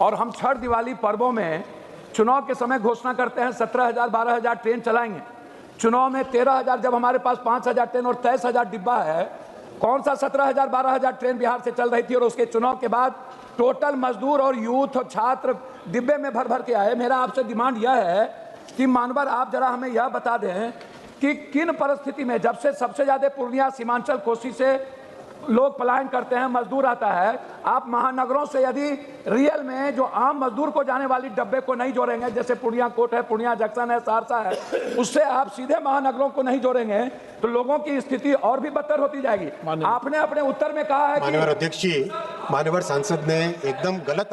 और हम छठ दिवाली पर्वों में चुनाव के समय घोषणा करते हैं 17,000 12,000 ट्रेन चलाएंगे। चुनाव में 13,000, जब हमारे पास 5,000 ट्रेन और 23,000 डिब्बा है, कौन सा 17,000 12,000 ट्रेन बिहार से चल रही थी? और उसके चुनाव के बाद टोटल मजदूर और यूथ और छात्र डिब्बे में भर भर के आए। मेरा आपसे डिमांड यह है कि मानवर आप जरा हमें यह बता दें कि किन परिस्थिति में, जब से सबसे ज़्यादा पूर्णिया सीमांचल कोसी से लोग पलायन करते हैं, मजदूर आता है, आप महानगरों से यदि रियल में जो आम मजदूर को जाने वाली डब्बे को नहीं जोड़ेंगे, जैसे पूर्णिया कोट है, पूर्णिया जंक्शन है, सहरसा है, उससे आप सीधे महानगरों को नहीं जोड़ेंगे तो लोगों की स्थिति और भी बदतर होती जाएगी। आपने अपने उत्तर में कहा है माननीय अध्यक्ष जी, माननीय सांसद ने एकदम गलत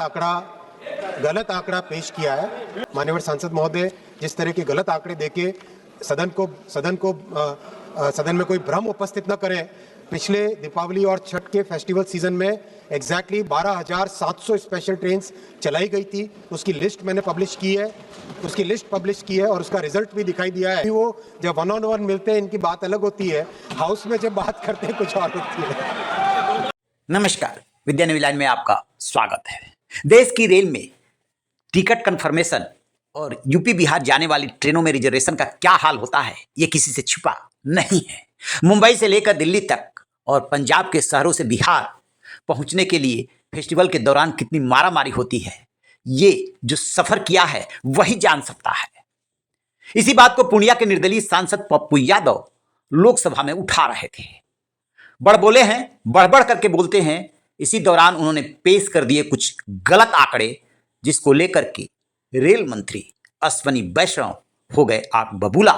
आंकड़ा पेश किया है। माननीय सांसद महोदय, जिस तरह के गलत आंकड़े देके सदन में कोई भ्रम उपस्थित न करें। पिछले दीपावली और छठ के फेस्टिवल सीजन में एग्जैक्टली 12,700 स्पेशल ट्रेन चलाई गई थी। उसकी लिस्ट मैंने पब्लिश की है, और उसका रिजल्ट भी दिखाई दिया है। वो जब 1-on-1 मिलते हैं इनकी बात अलग होती है, हाउस में जब बात करते हैं कुछ और होती है। नमस्कार, विद्या न्यूज़ लाइन में आपका स्वागत है। देश की रेल में टिकट कंफर्मेशन और यूपी बिहार जाने वाली ट्रेनों में रिजर्वेशन का क्या हाल होता है, ये किसी से छुपा नहीं है। मुंबई से लेकर दिल्ली तक और पंजाब के शहरों से बिहार पहुंचने के लिए फेस्टिवल के दौरान कितनी मारामारी होती है, ये जो सफर किया है वही जान सकता है। इसी बात को पूर्णिया के निर्दलीय सांसद पप्पू यादव लोकसभा में उठा रहे थे। बढ़ करके बोलते हैं। इसी दौरान उन्होंने पेश कर दिए कुछ गलत आंकड़े, जिसको लेकर के रेल मंत्री अश्विनी वैष्णव हो गए आग बबूला।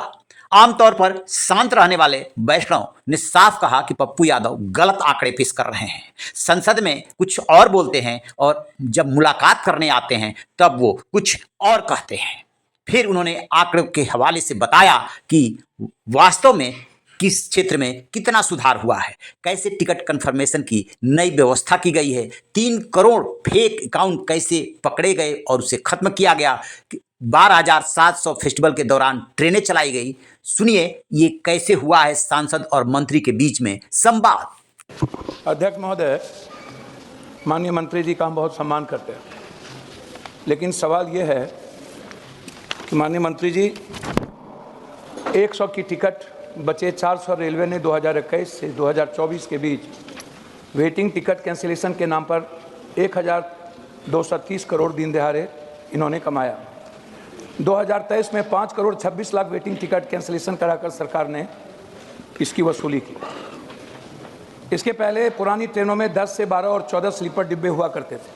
आमतौर पर शांत रहने वाले वैष्णव ने साफ कहा कि पप्पू यादव गलत आंकड़े पेश कर रहे हैं। संसद में कुछ और बोलते हैं और जब मुलाकात करने आते हैं तब वो कुछ और कहते हैं। फिर उन्होंने आंकड़ों के हवाले से बताया कि वास्तव में किस क्षेत्र में कितना सुधार हुआ है, कैसे टिकट कंफर्मेशन की नई व्यवस्था की गई है, 3 करोड़ फेक अकाउंट कैसे पकड़े गए और उसे खत्म किया गया, 12,700 फेस्टिवल के दौरान ट्रेनें चलाई गई। सुनिए ये कैसे हुआ है सांसद और मंत्री के बीच में संवाद। अध्यक्ष महोदय, माननीय मंत्री जी का हम बहुत सम्मान करते हैं, लेकिन सवाल ये है कि माननीय मंत्री जी, 100 की टिकट बचे 400 रेलवे ने 2021 से 2024 के बीच वेटिंग टिकट कैंसिलेशन के नाम पर 1,230 करोड़ दिन दहाड़े इन्होंने कमाया। 2023 में 5 crore 26 lakh waiting ticket cancellation कराकर सरकार ने इसकी वसूली की। इसके पहले पुरानी ट्रेनों में 10 से 12 और 14 स्लीपर डिब्बे हुआ करते थे,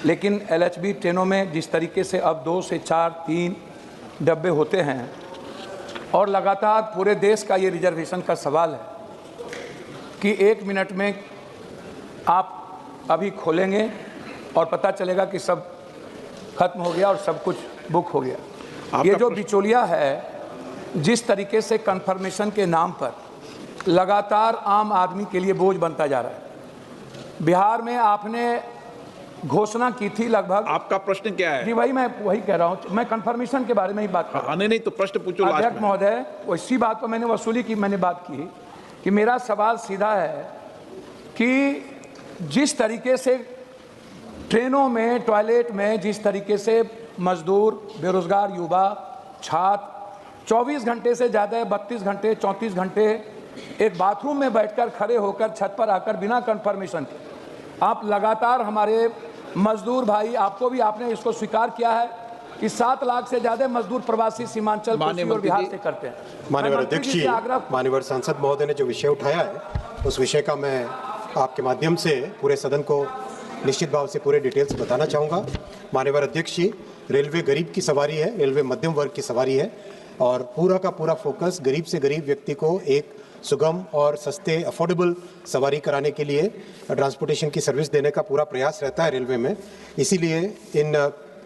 लेकिन LHB ट्रेनों में जिस तरीके से अब 2 से 4, 3 डब्बे होते हैं और लगातार पूरे देश का ये रिजर्वेशन का सवाल है कि 1 मिनट में आप अभी खोलेंगे और पता चलेगा कि सब खत्म हो गया और सब कुछ बुक हो गया। ये जो बिचौलिया है, जिस तरीके से कंफर्मेशन के नाम पर लगातार आम आदमी के लिए बोझ बनता जा रहा है। बिहार में आपने घोषणा की थी लगभग। आपका प्रश्न क्या है? जी मैं वही कह रहा हूँ, मैं कंफर्मेशन के बारे में ही बात कर रहा हूँ। नहीं तो प्रश्न पूछो। अध्यक्ष महोदय, इसी बात पर मैंने वसूली की, मैंने बात की कि मेरा सवाल सीधा है कि जिस तरीके से ट्रेनों में, टॉयलेट में, जिस तरीके से मजदूर, बेरोजगार युवा, छात्र 24 घंटे से ज़्यादा 32 घंटे 34 घंटे एक बाथरूम में बैठकर, खड़े होकर, छत पर आकर बिना कंफर्मेशन के आप लगातार, हमारे मजदूर भाई, आपको भी आपने इसको स्वीकार किया है कि 7 लाख से ज़्यादा मजदूर प्रवासी सीमांचल कोसी और बिहार से करते हैं। माननीय अध्यक्ष जी, माननीय सांसद महोदय ने जो विषय उठाया है उस विषय का मैं आपके माध्यम से पूरे सदन को निश्चित भाव से पूरे डिटेल्स बताना चाहूँगा। माननीय अध्यक्ष जी, रेलवे गरीब की सवारी है, रेलवे मध्यम वर्ग की सवारी है, और पूरा का पूरा फोकस गरीब से गरीब व्यक्ति को एक सुगम और सस्ते अफोर्डेबल सवारी कराने के लिए ट्रांसपोर्टेशन की सर्विस देने का पूरा प्रयास रहता है रेलवे में। इसीलिए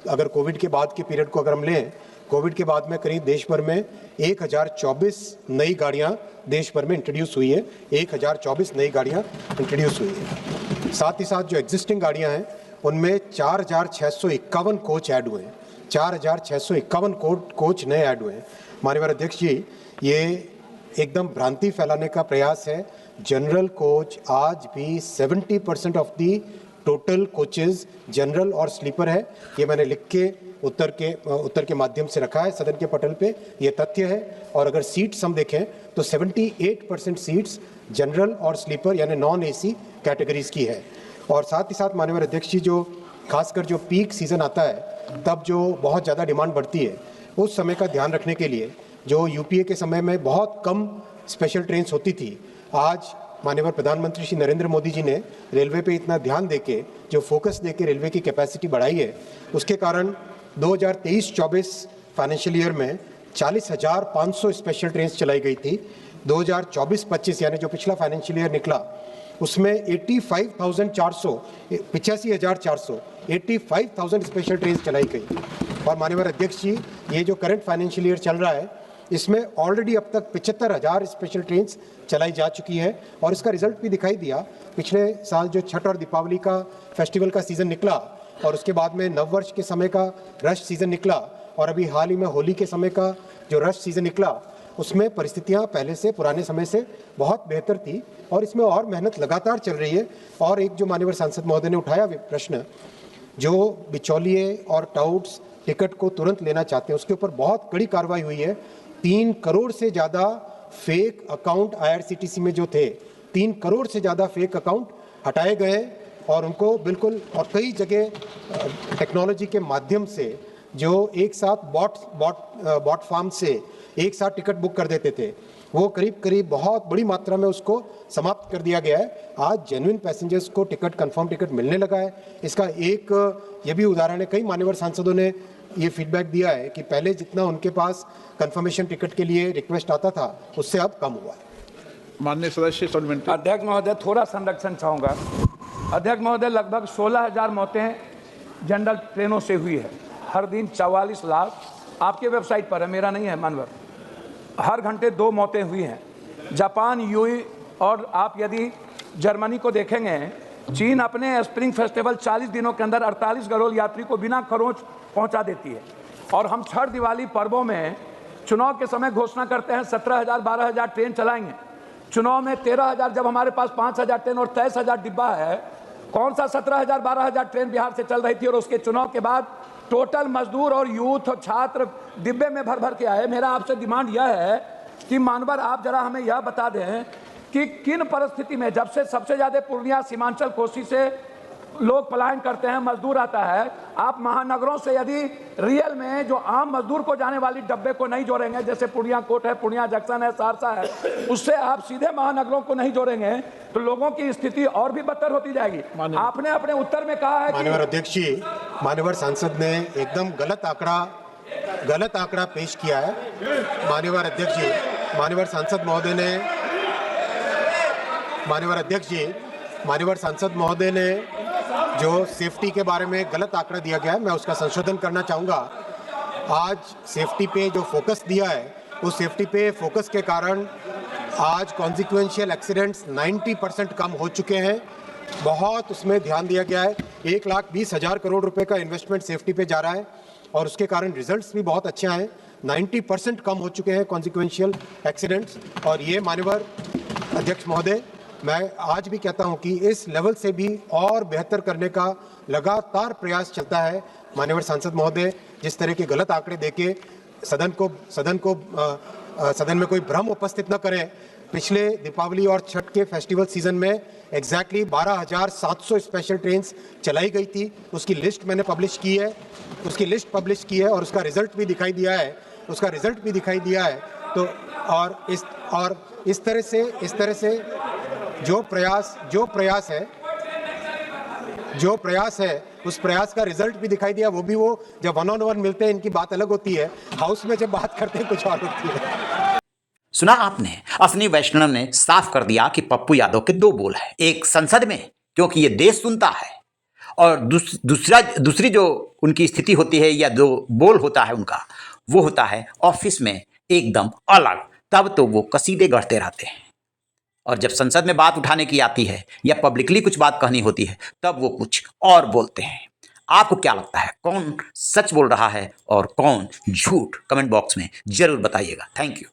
अगर कोविड के बाद के पीरियड को अगर हम लें, कोविड के बाद में करीब देश भर में 1,024 नई गाड़ियाँ देश भर में इंट्रोड्यूस हुई है। 1,024 नई गाड़ियाँ इंट्रोड्यूस हुई है। साथ ही साथ जो एग्जिस्टिंग गाड़ियाँ हैं उनमें 4,651 कोच ऐड हुए हैं। 4,651 कोच नए ऐड हुए हैं। माननीय अध्यक्ष जी, ये एकदम भ्रांति फैलाने का प्रयास है। जनरल कोच आज भी 70% of the total coaches general और स्लीपर है। ये मैंने लिख के उत्तर के माध्यम से रखा है सदन के पटल पे, ये तथ्य है। और अगर सीट्स हम देखें तो 78% सीट्स जनरल और स्लीपर यानी नॉन एसी कैटेगरीज की है। और साथ ही साथ माननीय अध्यक्ष जी, जो खासकर जो पीक सीज़न आता है तब जो बहुत ज़्यादा डिमांड बढ़ती है, उस समय का ध्यान रखने के लिए जो यूपीए के समय में बहुत कम स्पेशल ट्रेन्स होती थी, आज माननीय प्रधानमंत्री श्री नरेंद्र मोदी जी ने रेलवे पे इतना ध्यान देके, जो फोकस देके रेलवे की कैपेसिटी बढ़ाई है, उसके कारण 2023-24 फाइनेंशियल ईयर में 40,500 स्पेशल ट्रेन्स चलाई गई थी। 2024-25 यानी जो पिछला फाइनेंशियल ईयर निकला उसमें 85,000 स्पेशल ट्रेन्स चलाई गई। और माननीय अध्यक्ष जी, ये जो करंट फाइनेंशियल ईयर चल रहा है इसमें ऑलरेडी अब तक 75,000 स्पेशल ट्रेन्स चलाई जा चुकी है। और इसका रिजल्ट भी दिखाई दिया। पिछले साल जो छठ और दीपावली का फेस्टिवल का सीज़न निकला और उसके बाद में नववर्ष के समय का रश सीज़न निकला और अभी हाल ही में होली के समय का जो रश सीज़न निकला, उसमें परिस्थितियां पहले से पुराने समय से बहुत बेहतर थी और इसमें और मेहनत लगातार चल रही है। और एक जो माननीय सांसद महोदय ने उठाया प्रश्न, जो बिचौलिए और टाउट्स टिकट को तुरंत लेना चाहते हैं, उसके ऊपर बहुत कड़ी कार्रवाई हुई है। 3 करोड़ से ज़्यादा फेक अकाउंट आईआरसीटीसी में जो थे, 3 करोड़ से ज़्यादा फेक अकाउंट हटाए गए और उनको बिल्कुल, और कई जगह टेक्नोलॉजी के माध्यम से जो एक साथ बॉट फार्म से एक साथ टिकट बुक कर देते थे, वो करीब बहुत बड़ी मात्रा में उसको समाप्त कर दिया गया है। आज जेन्युइन पैसेंजर्स को टिकट, कंफर्म टिकट मिलने लगा है। इसका एक ये भी उदाहरण है, कई मान्यवर सांसदों ने ये फीडबैक दिया है कि पहले जितना उनके पास कंफर्मेशन टिकट के लिए रिक्वेस्ट आता था, उससे अब कम हुआ है। माननीय सदस्य सदन। अध्यक्ष महोदय, थोड़ा संरक्षण चाहूँगा। अध्यक्ष महोदय, लगभग 16,000 मौतें जनरल ट्रेनों से हुई है। हर दिन 44 लाख, आपके वेबसाइट पर है, मेरा नहीं है मानवर, हर घंटे 2 मौतें हुई हैं। जापान, यूएई और आप यदि जर्मनी को देखेंगे, चीन अपने स्प्रिंग फेस्टिवल 40 दिनों के अंदर 48 करोड़ यात्री को बिना खरोंच पहुंचा देती है। और हम छठ दिवाली पर्वों में चुनाव के समय घोषणा करते हैं 17,000 12,000 ट्रेन चलाएंगे। चुनाव में 13,000, जब हमारे पास 5,000 ट्रेन और 23,000 डिब्बा है, कौन सा 17,000 12,000 ट्रेन बिहार से चल रही थी? और उसके चुनाव के बाद टोटल मजदूर और यूथ और छात्र डिब्बे में भर के आए। मेरा आपसे डिमांड यह है कि मानवर, आप जरा हमें यह बता दें कि किन परिस्थिति में, जब से सबसे ज़्यादा पूर्णिया सीमांचल कोसी से लोग पलायन करते हैं, मजदूर आता है, आप महानगरों से यदि रियल में जो आम मजदूर को जाने वाली डब्बे को नहीं जोड़ेंगे, जैसे पूर्णिया कोट है, पूर्णिया जंक्शन है, सहरसा है, उससे आप सीधे महानगरों को नहीं जोड़ेंगे तो लोगों की स्थिति और भी बदतर होती जाएगी। आपने अपने उत्तर में कहा है माननीय अध्यक्ष जी, माननीय सांसद ने एकदम गलत आंकड़ा पेश किया है। माननीय अध्यक्ष जी, माननीय सांसद महोदय ने, माननीय सांसद महोदय ने जो सेफ्टी के बारे में गलत आंकड़ा दिया गया है, मैं उसका संशोधन करना चाहूँगा। आज सेफ्टी पे जो फोकस दिया है, उस सेफ्टी पे फोकस के कारण आज कॉन्सिक्वेंशियल एक्सीडेंट्स 90% कम हो चुके हैं। बहुत उसमें ध्यान दिया गया है। 1,20,000 करोड़ रुपए का इन्वेस्टमेंट सेफ्टी पे जा रहा है और उसके कारण रिजल्ट्स भी बहुत अच्छे आए। 90% कम हो चुके हैं कॉन्सिक्वेंशियल एक्सीडेंट्स। और ये माननीय अध्यक्ष महोदय, मैं आज भी कहता हूं कि इस लेवल से भी और बेहतर करने का लगातार प्रयास चलता है। माननीय सांसद महोदय, जिस तरह के गलत आंकड़े देके सदन में कोई भ्रम उपस्थित न करें। पिछले दीपावली और छठ के फेस्टिवल सीजन में एग्जैक्टली 12,700 स्पेशल ट्रेन्स चलाई गई थी। उसकी लिस्ट मैंने पब्लिश की है, और उसका रिजल्ट भी दिखाई दिया है। तो और इस तरह से जो प्रयास है उस प्रयास का रिजल्ट भी दिखाई दिया। वो जब 1-on-1 मिलते हैं, इनकी बात अलग होती है, हाउस में जब बात करते हैं कुछ और होती है। सुना आपने, अश्विनी वैष्णव ने साफ कर दिया कि पप्पू यादव के 2 बोल हैं, एक संसद में क्योंकि ये देश सुनता है, और दूसरी जो उनकी स्थिति होती है या जो बोल होता है उनका, वो होता है ऑफिस में एकदम अलग। तब तो वो कसीदे गढ़ते रहते हैं, और जब संसद में बात उठाने की आती है या पब्लिकली कुछ बात कहनी होती है, तब वो कुछ और बोलते हैं। आपको क्या लगता है, कौन सच बोल रहा है और कौन झूठ? कमेंट बॉक्स में जरूर बताइएगा। Thank you.